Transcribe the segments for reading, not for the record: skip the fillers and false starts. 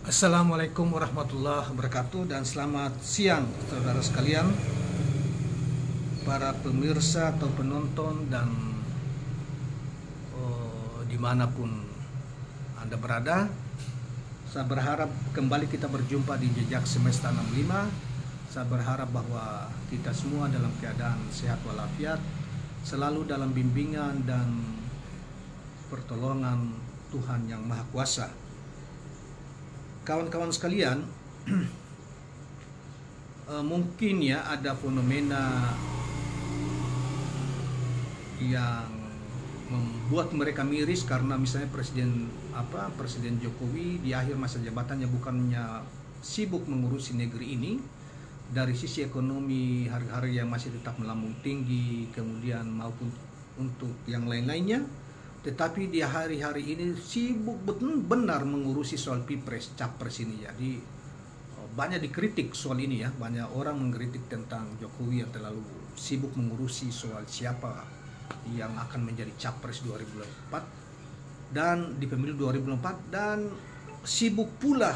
Assalamualaikum warahmatullahi wabarakatuh dan selamat siang saudara sekalian, para pemirsa atau penonton dan dimanapun Anda berada. Saya berharap kembali kita berjumpa di Jejak Semesta 65. Saya berharap bahwa kita semua dalam keadaan sehat walafiat, selalu dalam bimbingan dan pertolongan Tuhan Yang Maha Kuasa. Kawan-kawan sekalian, mungkin ya ada fenomena yang membuat mereka miris karena misalnya Presiden Jokowi di akhir masa jabatannya bukannya sibuk mengurusi negeri ini dari sisi ekonomi, harga-harga yang masih tetap melambung tinggi, kemudian maupun untuk yang lain-lainnya, tetapi di hari-hari ini sibuk benar mengurusi soal Pilpres, Capres ini. Jadi banyak dikritik soal ini ya, banyak orang mengkritik tentang Jokowi yang terlalu sibuk mengurusi soal siapa yang akan menjadi Capres 2024 dan di pemilu 2024, dan sibuk pula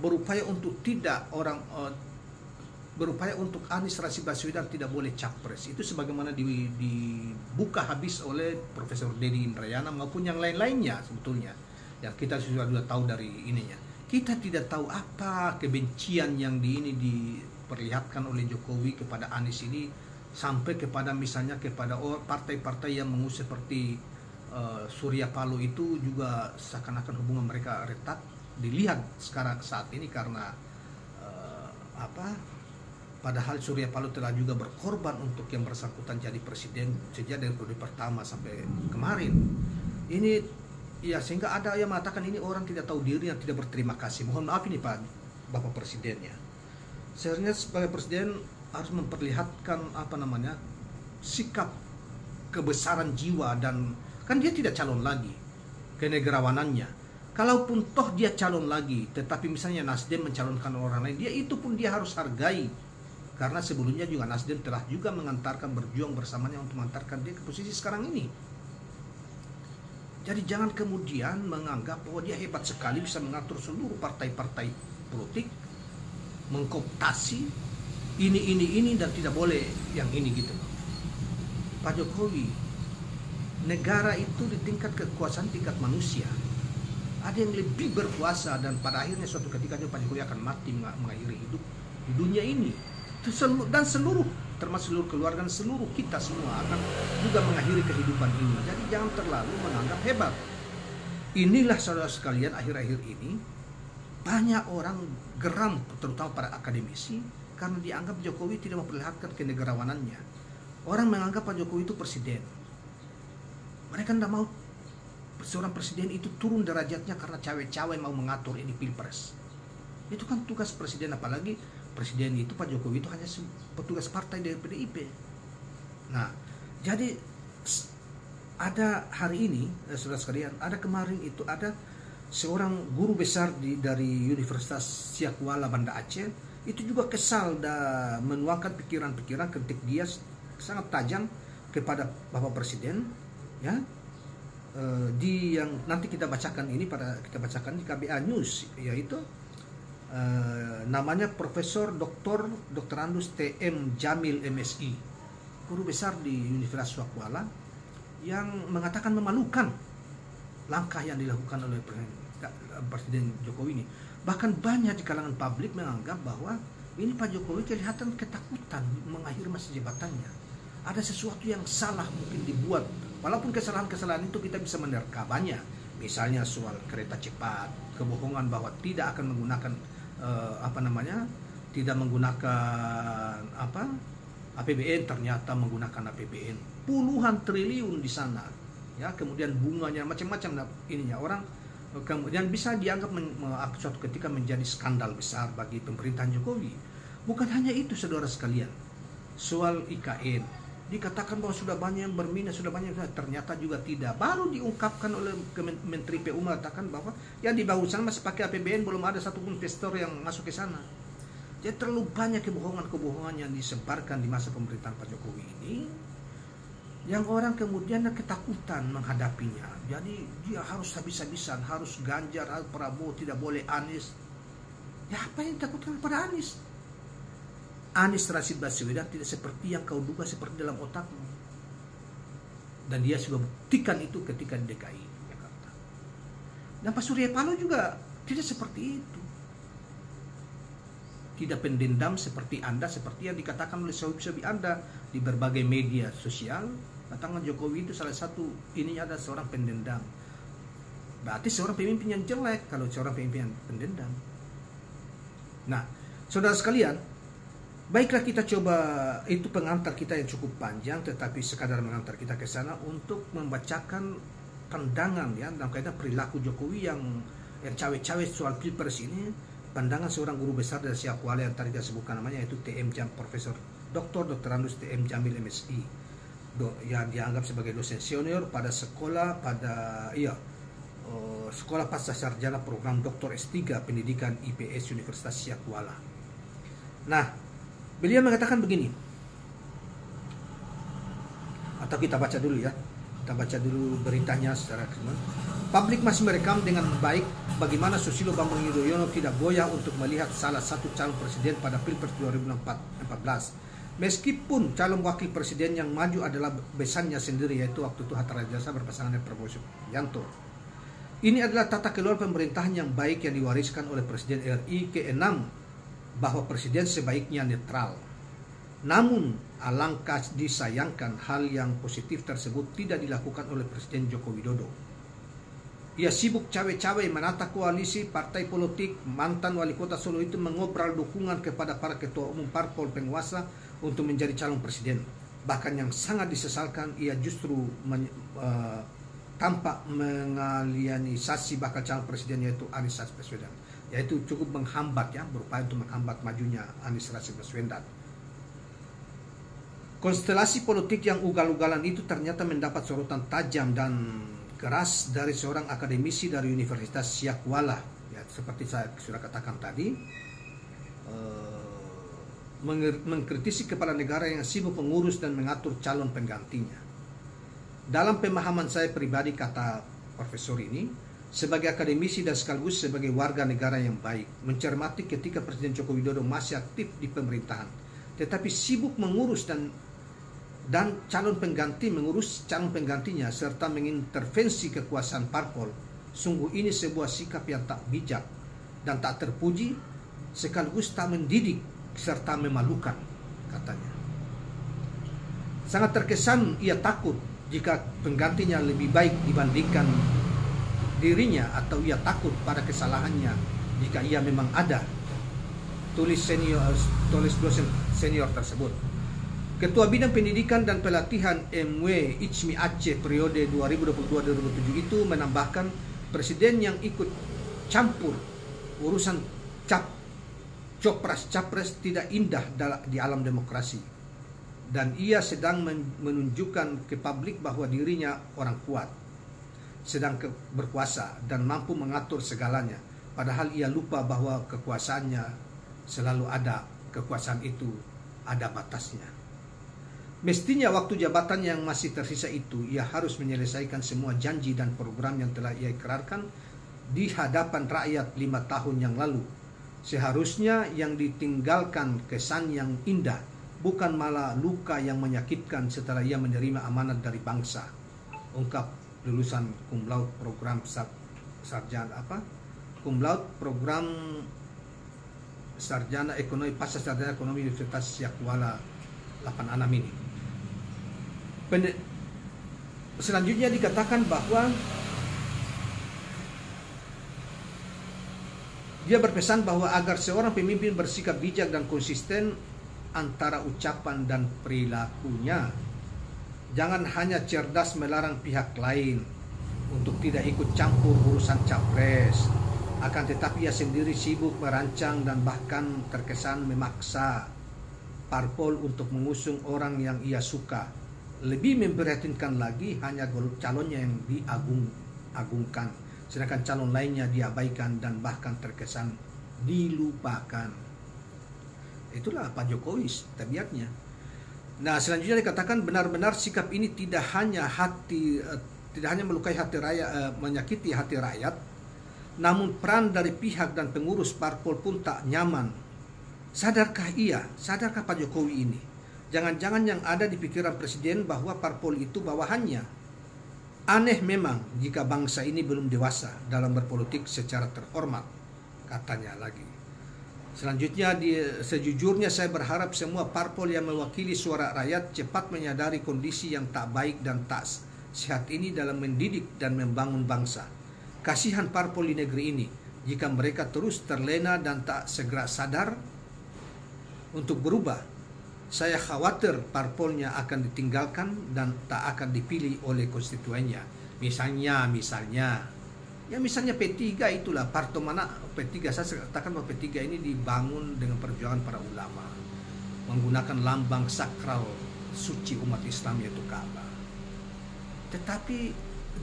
berupaya untuk berupaya untuk Anies Rashid Baswedan tidak boleh capres. Itu sebagaimana dibuka habis oleh Profesor Dedi Indrayana maupun yang lain-lainnya sebetulnya. Ya, kita sudah tahu dari ininya. Kita tidak tahu apa kebencian yang diperlihatkan oleh Jokowi kepada Anies ini, sampai kepada misalnya kepada partai-partai yang mengusung seperti Surya Paloh itu juga seakan-akan hubungan mereka retak. Dilihat sekarang saat ini karena padahal Surya Paloh telah juga berkorban untuk yang bersangkutan jadi presiden sejak dari periode pertama sampai kemarin. Ini ya, sehingga ada yang mengatakan ini orang tidak tahu diri yang tidak berterima kasih. Mohon maaf ini Bapak Presidennya. Sebenarnya sebagai presiden harus memperlihatkan sikap kebesaran jiwa, dan kan dia tidak calon lagi, kenegarawanannya. Kalaupun toh dia calon lagi, tetapi misalnya Nasdem mencalonkan orang lain, itu pun dia harus hargai. Karena sebelumnya juga Nasdem telah juga berjuang bersamanya untuk mengantarkan dia ke posisi sekarang ini. Jadi jangan kemudian menganggap bahwa dia hebat sekali bisa mengatur seluruh partai-partai politik, mengkooptasi ini dan tidak boleh yang ini gitu. Pak Jokowi, negara itu di tingkat kekuasaan tingkat manusia, ada yang lebih berkuasa, dan pada akhirnya suatu ketika Pak Jokowi akan mati mengakhiri hidup di dunia ini. Dan seluruh, termasuk seluruh keluarga, seluruh kita semua akan juga mengakhiri kehidupan ini. Jadi jangan terlalu menganggap hebat. Inilah saudara sekalian, akhir-akhir ini banyak orang geram, terutama para akademisi, karena dianggap Jokowi tidak memperlihatkan kenegarawanannya. Orang menganggap Pak Jokowi itu presiden. Mereka tidak mau seorang presiden itu turun derajatnya karena cawe-cawe mau mengatur ini Pilpres. Itu kan tugas presiden, apalagi presiden itu Pak Jokowi itu hanya petugas partai dari PDIP. Nah, jadi ada hari ini, saudara sekalian, ada kemarin itu ada seorang guru besar dari Universitas Siakuala Banda Aceh, itu juga kesal dan menuangkan pikiran-pikiran kritik dia sangat tajam kepada Bapak Presiden, ya. Di yang nanti kita bacakan di KBA News, yaitu namanya Profesor Dr. Andus TM Jamil MSI, guru besar di Universitas Siakuala, yang mengatakan memalukan langkah yang dilakukan oleh Presiden Jokowi ini. Bahkan banyak di kalangan publik menganggap bahwa ini Pak Jokowi kelihatan ketakutan mengakhiri masa jabatannya. Ada sesuatu yang salah mungkin dibuat, walaupun kesalahan-kesalahan itu kita bisa menerkabanya. Misalnya soal kereta cepat, kebohongan bahwa tidak akan menggunakan tidak menggunakan APBN, ternyata menggunakan APBN puluhan triliun di sana, ya. Kemudian bunganya macam-macam ininya, orang kemudian bisa dianggap suatu ketika menjadi skandal besar bagi pemerintahan Jokowi. Bukan hanya itu saudara sekalian, soal IKN dikatakan bahwa sudah banyak yang berminat, ternyata juga tidak. Baru diungkapkan oleh Menteri PU mengatakan bahwa yang di bawah sana masih pakai APBN, belum ada satupun investor yang masuk ke sana. Jadi terlalu banyak kebohongan-kebohongan yang disebarkan di masa pemerintahan Pak Jokowi ini. yang orang kemudian ketakutan menghadapinya. Jadi dia harus habis-habisan, harus Ganjar, harus Prabowo, tidak boleh Anies. Ya apa yang ditakutkan kepada Anies? Anies Rashid Baswedan tidak seperti yang kau duga seperti dalam otakmu. Dan dia sudah buktikan itu ketika di DKI Jakarta. Dan Pak Surya Paloh juga tidak seperti itu. Tidak pendendam seperti Anda, seperti yang dikatakan oleh sahabat-sahabat Anda di berbagai media sosial. Katakan Jokowi itu salah satu ininya ada seorang pendendam. Berarti seorang pemimpin yang jelek kalau seorang pemimpin yang pendendam. Nah, saudara sekalian, baiklah kita coba, itu pengantar kita yang cukup panjang, tetapi sekadar mengantar kita ke sana untuk membacakan pandangan ya dalam kaitan perilaku Jokowi yang cawe-cawe soal Pilpres ini, pandangan seorang guru besar dari Syakwala yang tadi saya sebutkan namanya, yaitu TM Jam Profesor Dr. Anus TM Jamil MSI, yang dianggap sebagai dosen senior pada sekolah Sekolah Pasca Sarjana Program Dr. S3 Pendidikan IPS Universitas Syakwala. Nah, beliau mengatakan begini, atau kita baca dulu ya, kita baca dulu beritanya secara keseluruhan. Publik masih merekam dengan baik bagaimana Susilo Bambang Yudhoyono tidak goyah untuk melihat salah satu calon presiden pada Pilpres 2014. Meskipun calon wakil presiden yang maju adalah besannya sendiri, yaitu waktu itu Hatta Rajasa berpasangan dengan Prabowo Subianto. Ini adalah tata kelola pemerintahan yang baik yang diwariskan oleh Presiden RI ke-6, bahwa presiden sebaiknya netral. Namun, alangkah disayangkan hal yang positif tersebut tidak dilakukan oleh Presiden Joko Widodo. Ia sibuk cawe-cawe menata koalisi partai politik. Mantan wali kota Solo itu mengobrol dukungan kepada para ketua umum parpol penguasa untuk menjadi calon presiden. Bahkan yang sangat disesalkan, ia justru tampak mengalianisasi bakal calon presiden, yaitu Anies Rashid Baswedan, yaitu cukup menghambat ya, berupaya untuk menghambat majunya Anies Rashid Baswedan. Konstelasi politik yang ugal-ugalan itu ternyata mendapat sorotan tajam dan keras dari seorang akademisi dari Universitas Syakwala, ya, seperti saya sudah katakan tadi, mengkritisi kepala negara yang sibuk mengurus dan mengatur calon penggantinya. Dalam pemahaman saya pribadi, kata profesor ini, sebagai akademisi dan sekaligus sebagai warga negara yang baik, mencermati ketika Presiden Joko Widodo masih aktif di pemerintahan, tetapi sibuk mengurus dan calon penggantinya serta mengintervensi kekuasaan parpol. Sungguh ini sebuah sikap yang tak bijak dan tak terpuji, sekaligus tak mendidik serta memalukan, katanya. Sangat terkesan ia takut jika penggantinya lebih baik dibandingkan dirinya, atau ia takut pada kesalahannya jika ia memang ada, tulis dosen senior tersebut. Ketua Bidang Pendidikan dan Pelatihan MW Ichmi Aceh periode 2022-2007 itu menambahkan, presiden yang ikut campur urusan capres tidak indah di alam demokrasi, dan ia sedang menunjukkan ke publik bahwa dirinya orang kuat, sedang berkuasa dan mampu mengatur segalanya, padahal ia lupa bahwa kekuasaannya selalu ada, kekuasaan itu ada batasnya. Mestinya waktu jabatan yang masih tersisa itu, ia harus menyelesaikan semua janji dan program yang telah ia ikrarkan di hadapan rakyat 5 tahun yang lalu. Seharusnya yang ditinggalkan kesan yang indah, bukan malah luka yang menyakitkan setelah ia menerima amanat dari bangsa. Ungkap lulusan cum laude program program sarjana ekonomi pasca sarjana ekonomi Universitas Syakwala 8 Anam ini. Selanjutnya dikatakan bahwa dia berpesan bahwa agar seorang pemimpin bersikap bijak dan konsisten antara ucapan dan perilakunya. Jangan hanya cerdas melarang pihak lain untuk tidak ikut campur urusan capres, akan tetapi ia sendiri sibuk merancang dan bahkan terkesan memaksa parpol untuk mengusung orang yang ia suka. Lebih memprihatinkan lagi, hanya calonnya yang diagungkan, sedangkan calon lainnya diabaikan dan bahkan terkesan dilupakan. Itulah Pak Jokowi tabiatnya. Nah, selanjutnya dikatakan benar-benar sikap ini tidak hanya melukai hati rakyat, menyakiti hati rakyat, namun peran dari pihak dan pengurus parpol pun tak nyaman. Sadarkah Pak Jokowi ini? Jangan-jangan yang ada di pikiran Presiden bahwa parpol itu bawahannya. Aneh memang jika bangsa ini belum dewasa dalam berpolitik secara terhormat, katanya lagi. Selanjutnya, sejujurnya saya berharap semua parpol yang mewakili suara rakyat cepat menyadari kondisi yang tak baik dan tak sehat ini dalam mendidik dan membangun bangsa. Kasihan parpol di negeri ini jika mereka terus terlena dan tak segera sadar untuk berubah. Saya khawatir parpolnya akan ditinggalkan dan tak akan dipilih oleh konstituennya. Misalnya P3 itulah, partai mana P3, saya katakan bahwa P3 ini dibangun dengan perjuangan para ulama, menggunakan lambang sakral suci umat Islam yaitu Ka'bah. Tetapi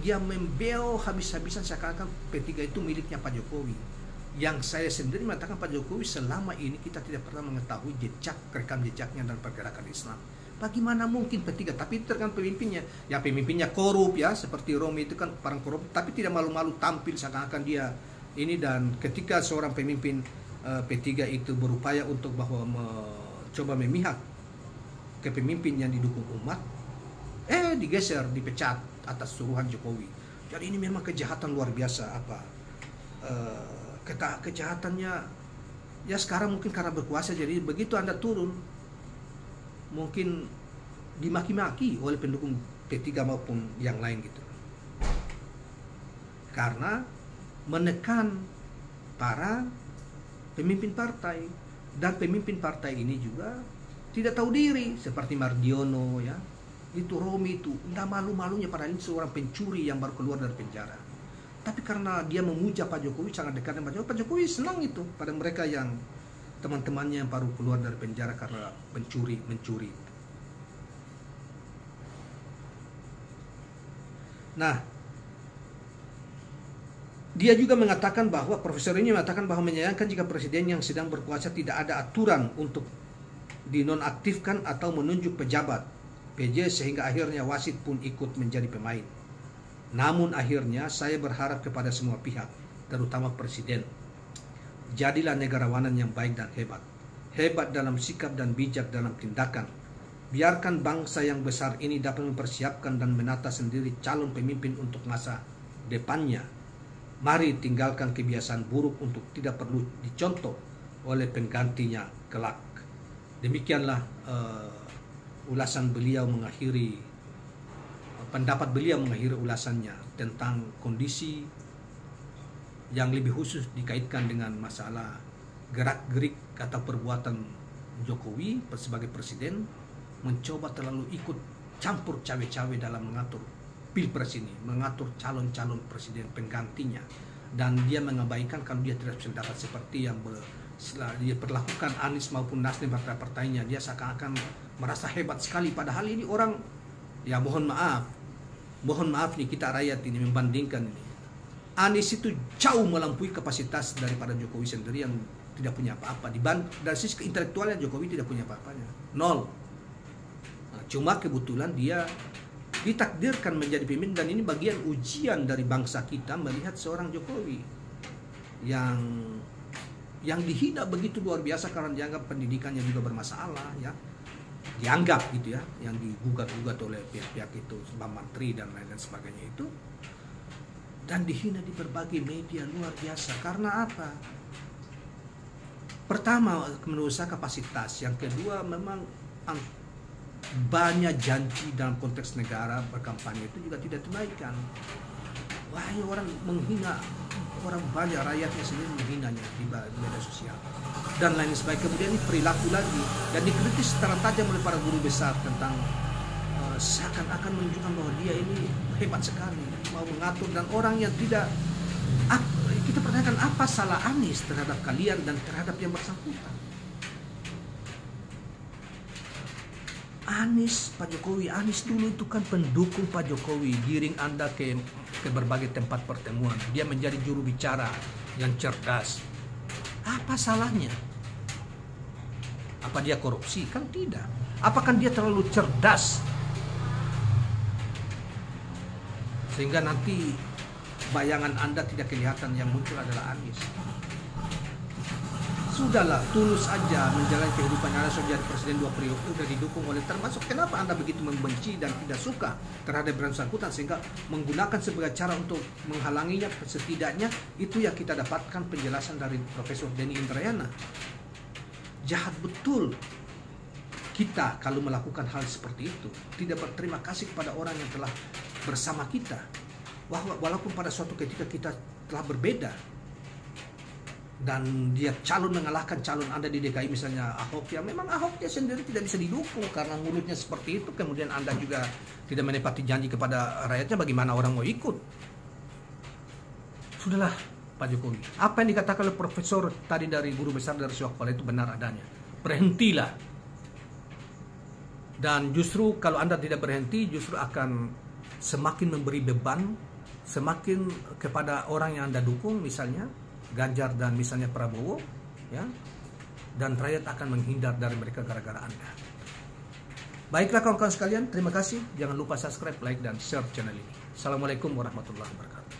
dia membeo habis-habisan seakan-akan P3 itu miliknya Pak Jokowi. Yang saya sendiri mengatakan Pak Jokowi selama ini kita tidak pernah mengetahui rekam jejaknya dan pergerakan Islam. Bagaimana mungkin P3? Tapi itu tergantung pemimpinnya. Ya pemimpinnya korup ya, seperti Romi itu kan orang korup, tapi tidak malu-malu tampil seakan-akan dia ini. Dan ketika seorang pemimpin P3 itu berupaya untuk bahwa coba memihak ke pemimpin yang didukung umat, digeser, dipecat atas suruhan Jokowi. Jadi ini memang kejahatan luar biasa kejahatannya. Ya sekarang mungkin karena berkuasa, jadi begitu Anda turun mungkin dimaki-maki oleh pendukung P3 maupun yang lain gitu, karena menekan para pemimpin partai. Dan pemimpin partai ini juga tidak tahu diri, seperti Mardiono ya, itu Romi itu nggak malu-malunya, padahal ini seorang pencuri yang baru keluar dari penjara. Tapi karena dia memuja Pak Jokowi, sangat dekat dengan Pak Jokowi senang itu pada mereka yang teman-temannya yang baru keluar dari penjara karena mencuri. Nah, dia juga mengatakan bahwa, profesor ini mengatakan bahwa menyayangkan jika presiden yang sedang berkuasa tidak ada aturan untuk dinonaktifkan atau menunjuk pejabat PJ sehingga akhirnya wasit pun ikut menjadi pemain. Namun akhirnya saya berharap kepada semua pihak, terutama presiden, jadilah negarawanan yang baik dan hebat dalam sikap dan bijak dalam tindakan. Biarkan bangsa yang besar ini dapat mempersiapkan dan menata sendiri calon pemimpin untuk masa depannya. Mari tinggalkan kebiasaan buruk untuk tidak perlu dicontoh oleh penggantinya kelak. Demikianlah ulasan beliau mengakhiri pendapat beliau mengakhiri ulasannya tentang kondisi yang lebih khusus dikaitkan dengan masalah gerak-gerik atau perbuatan Jokowi sebagai presiden mencoba terlalu ikut campur cawe-cawe dalam mengatur pilpres ini, mengatur calon-calon presiden penggantinya, dan dia mengabaikan kalau dia tidak bisa dapat seperti yang dia perlakukan Anies maupun Nasdem partainya. Dia seakan-akan merasa hebat sekali, padahal ini orang, ya mohon maaf nih kita rakyat ini membandingkan ini. Anies itu jauh melampaui kapasitas daripada Jokowi sendiri yang tidak punya apa-apa. Dari sisi intelektualnya Jokowi tidak punya apa-apanya, nol. Nah, cuma kebetulan dia ditakdirkan menjadi pemimpin, dan ini bagian ujian dari bangsa kita melihat seorang Jokowi yang dihina begitu luar biasa karena dianggap pendidikannya juga bermasalah ya. Dianggap gitu ya, yang digugat-gugat oleh pihak-pihak itu, Bang Menteri dan lain-lain sebagainya itu, dan dihina di berbagai media luar biasa. Karena apa? Pertama, menurut saya kapasitas. Yang kedua, memang banyak janji dalam konteks negara berkampanye itu juga tidak tunaikan. Wah, ini orang menghina, orang banyak rakyatnya sendiri menghinanya di media sosial dan lain sebagainya. Kemudian ini perilaku lagi dan dikritis secara tajam oleh para guru besar tentang seakan-akan menunjukkan bahwa dia ini hebat sekali mau mengatur, dan orang yang tidak. Kita pertanyakan apa salah Anies terhadap kalian dan terhadap yang bersangkutan. Anies dulu itu kan pendukung Pak Jokowi, giring Anda ke berbagai tempat pertemuan. Dia menjadi juru bicara yang cerdas. Apa salahnya? Apa dia korupsi? Kan tidak. Apakah dia terlalu cerdas sehingga nanti bayangan Anda tidak kelihatan, yang muncul adalah Anies? Sudahlah, tulus aja menjalani kehidupan Anda sebagai presiden 2 periode, sudah didukung oleh, termasuk kenapa Anda begitu membenci dan tidak suka terhadap bersangkutan sehingga menggunakan sebagai cara untuk menghalanginya. Setidaknya itu yang kita dapatkan penjelasan dari Profesor Denny Indrayana. Jahat betul kita kalau melakukan hal seperti itu, tidak berterima kasih kepada orang yang telah bersama kita, walaupun pada suatu ketika kita telah berbeda dan dia calon mengalahkan calon Anda di DKI, misalnya Ahok, ya memang Ahok dia sendiri tidak bisa didukung karena mulutnya seperti itu, kemudian Anda juga tidak menepati janji kepada rakyatnya, bagaimana orang mau ikut? Sudahlah Pak Jokowi, apa yang dikatakan oleh Profesor tadi dari guru besar dari Syokpala itu benar adanya. Berhentilah. Dan justru kalau Anda tidak berhenti, justru akan semakin memberi beban semakin kepada orang yang Anda dukung, misalnya Ganjar dan misalnya Prabowo, ya, dan rakyat akan menghindar dari mereka gara-gara Anda. Baiklah kawan-kawan sekalian, terima kasih. Jangan lupa subscribe, like, dan share channel ini. Assalamualaikum warahmatullahi wabarakatuh.